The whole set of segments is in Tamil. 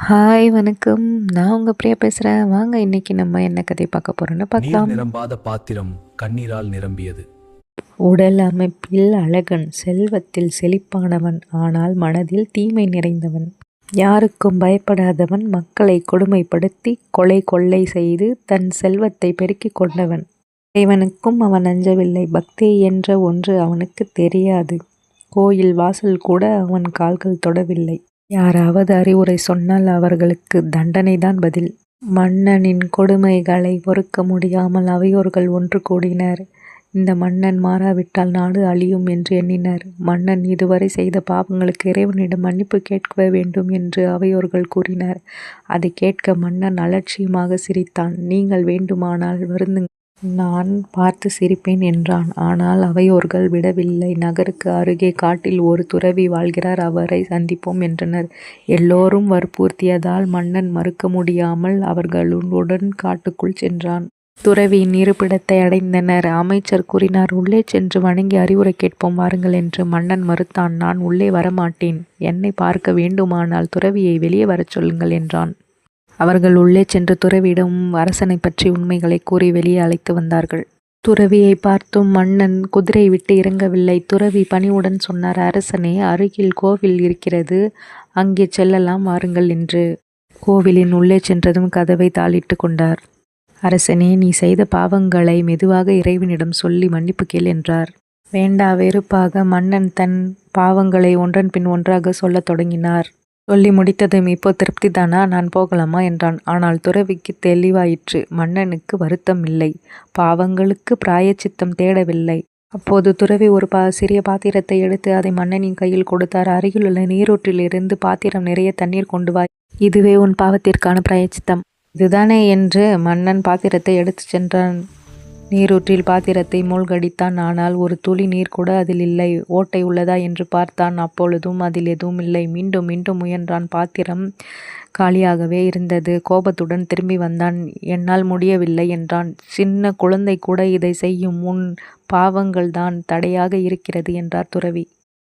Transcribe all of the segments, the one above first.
ஹாய் வணக்கம். நான் உங்க பிரியா பேசுறேன். வாங்க இன்னைக்கு நம்ம என்ன கதை பார்க்க போறோம்னு நீர் பார்க்கலாம். நிரம்பாத பாத்திரம் கண்ணீரால் நிரம்பியது. உடல் அமைப்பில் அழகன், செல்வத்தில் செழிப்பானவன், ஆனால் மனதில் தீமை நிறைந்தவன். யாருக்கும் பயப்படாதவன், மக்களை கொடுமைப்படுத்தி கொலை கொள்ளை செய்து தன் செல்வத்தை பெருக்கிக் கொண்டவன். இறைவனுக்கும் அவன் அஞ்சவில்லை. பக்தி என்ற ஒன்று அவனுக்கு தெரியாது. கோயில் வாசல் கூட அவன் கால்கள் தொடவில்லை. யாராவது அறிவுரை சொன்னால் அவர்களுக்கு தண்டனைதான் பதில். மன்னனின் கொடுமைகளை பொறுக்க முடியாமல் அவையோர்கள் ஒன்று கூடினர். இந்த மன்னன் மாறாவிட்டால் நாடு அழியும் என்று எண்ணினர். மன்னன் இதுவரை செய்த பாவங்களுக்கு இறைவனிடம் மன்னிப்பு கேட்க வேண்டும் என்று அவையோர்கள் கூறினர். அதை கேட்க மன்னன் அலட்சியமாக சிரித்தான். நீங்கள் வேண்டுமானால் வருந்துங்கள், நான் பார்த்து சிரிப்பேன் என்றான். ஆனால் அவையோர்கள் விடவில்லை. நகருக்கு அருகே காட்டில் ஒரு துறவி வாழ்கிறார், அவரை சந்திப்போம் என்றனர். எல்லோரும் வற்புறுத்தியதால் மன்னன் மறுக்க முடியாமல் அவர்களுடன் காட்டுக்குள் சென்றான். துறவியின் இருப்பிடத்தை அடைந்தனர். அமைச்சர் கூறினார், உள்ளே சென்று வணங்கி அறிவுரை கேட்போம் வாருங்கள் என்று. மன்னன் மறுத்தான். நான் உள்ளே வரமாட்டேன், என்னை பார்க்க வேண்டுமானால் துறவியை வெளியே வரச் சொல்லுங்கள் என்றான். அவர்கள் உள்ளே சென்று துறவியிடம் அரசனை பற்றி உண்மைகளை கூறி வெளியே அழைத்து வந்தார்கள். துறவியை பார்த்தும் மன்னன் குதிரை விட்டு இறங்கவில்லை. துறவி பணிவுடன் சொன்னார், அரசனே, அருகில் கோவில் இருக்கிறது, அங்கே செல்லலாம் வாருங்கள் என்று. கோவிலின் உள்ளே சென்றதும் கதவை தாளிட்டு கொண்டார். அரசனே, நீ செய்த பாவங்களை மெதுவாக இறைவனிடம் சொல்லி மன்னிப்பு கேள் என்றார். வேண்டா வெறுப்பாக மன்னன் தன் பாவங்களை ஒன்றன் பின் ஒன்றாக சொல்லத் தொடங்கினார். சொல்லி முடித்ததும், இப்போ திருப்தி தானா, நான் போகலாமா என்றான். ஆனால் துறவிக்கு தெளிவாயிற்று. மன்னனுக்கு வருத்தம் இல்லை, பாவங்களுக்கு பிராயச்சித்தம் தேடவில்லை. அப்போது துறவி ஒரு சிறிய பாத்திரத்தை எடுத்து அதை மன்னனின் கையில் கொடுத்தார். அருகிலுள்ள நீரூற்றிலிருந்து பாத்திரம் நிறைய தண்ணீர் கொண்டு வா, இதுவே உன் பாவத்திற்கான பிராயச்சித்தம். இதுதானே என்று மன்னன் பாத்திரத்தை எடுத்துச் சென்றான். நீரூற்றில் பாத்திரத்தை மூழ்கடித்தான். ஆனால் ஒரு துளி நீர் கூட அதில் இல்லை. ஓட்டை உள்ளதா என்று பார்த்தான். அப்பொழுதும் அதில் எதுவும் இல்லை. மீண்டும் மீண்டும் முயன்றான். பாத்திரம் காலியாகவே இருந்தது. கோபத்துடன் திரும்பி வந்தான். என்னால் முடியவில்லை என்றான். சின்ன குழந்தை கூட இதை செய்யும், உன் பாவங்கள்தான் தடையாக இருக்கிறது என்றார் துறவி.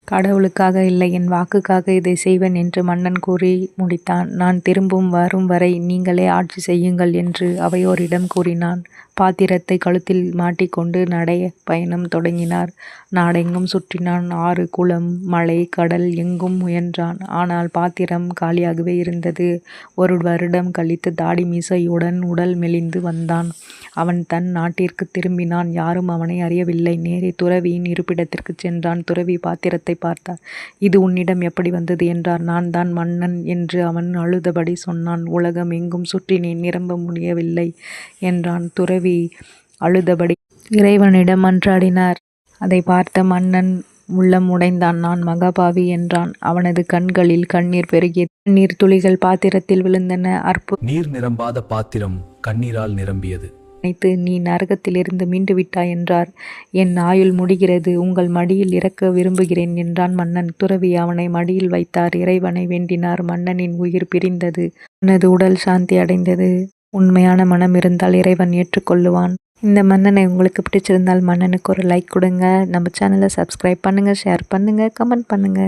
கடவுளுக்காக இல்லை, என் வாக்குக்காக இதை செய்வேன் என்று மன்னன் கூறி முடித்தான். நான் திரும்பும் வரும் வரை நீங்களே ஆட்சி செய்யுங்கள் என்று அவையோரிடம் கூறினான். பாத்திரத்தை கழுத்தில் மாட்டிக்கொண்டு நடை பயணம் தொடங்கினார். நாடெங்கும் சுற்றினான். ஆறு, குளம், மலை, கடல் எங்கும் முயன்றான். ஆனால் பாத்திரம் காலியாகவே இருந்தது. ஒரு வருடம் கழித்து தாடி மீசையுடன் உடல் மெலிந்து வந்தான். அவன் தன் நாட்டிற்கு திரும்பினான். யாரும் அவனை அறியவில்லை. நேரே துறவியின் இருப்பிடத்திற்கு சென்றான். துறவி பாத்திரத்தை பார்த்தார். இது உன்னிடம் எப்படி வந்தது என்றார். நான் தான் மன்னன் என்று அவன் அழுதபடி சொன்னான். உலகம் எங்கும் சுற்றினேன், நிரம்ப முடியவில்லை என்றான். துறவி அழுதபடி இறைவனிடம் மன்றாடினார். அதை பார்த்த மன்னன் உள்ளம் உடைந்தான். நான் மகாபாவி என்றான். அவனது கண்களில் கண்ணீர் பெருகியது. நீர் துளிகள் பாத்திரத்தில் விழுந்தன. நீர் நிரம்பாத பாத்திரம் கண்ணீரால் நிரம்பியது. நினைத்து நீ நரகத்திலிருந்து மீண்டு விட்டாய் என்றார். என் ஆயுள் முடிகிறது, உங்கள் மடியில் இறக்க விரும்புகிறேன் என்றான் மன்னன். துறவி அவனை மடியில் வைத்தார். இறைவனை வேண்டினார். மன்னனின் உயிர் பிரிந்தது. அவனது உடல் சாந்தி அடைந்தது. உண்மையான மனம் இருந்தால் இறைவன் ஏற்றுக்கொள்ளுவான். இந்த மன்னனை உங்களுக்கு பிடிச்சிருந்தால் மன்னனுக்கு ஒரு லைக் கொடுங்க. நம்ம சேனலை சப்ஸ்கிரைப் பண்ணுங்க, ஷேர் பண்ணுங்க, கமெண்ட் பண்ணுங்க.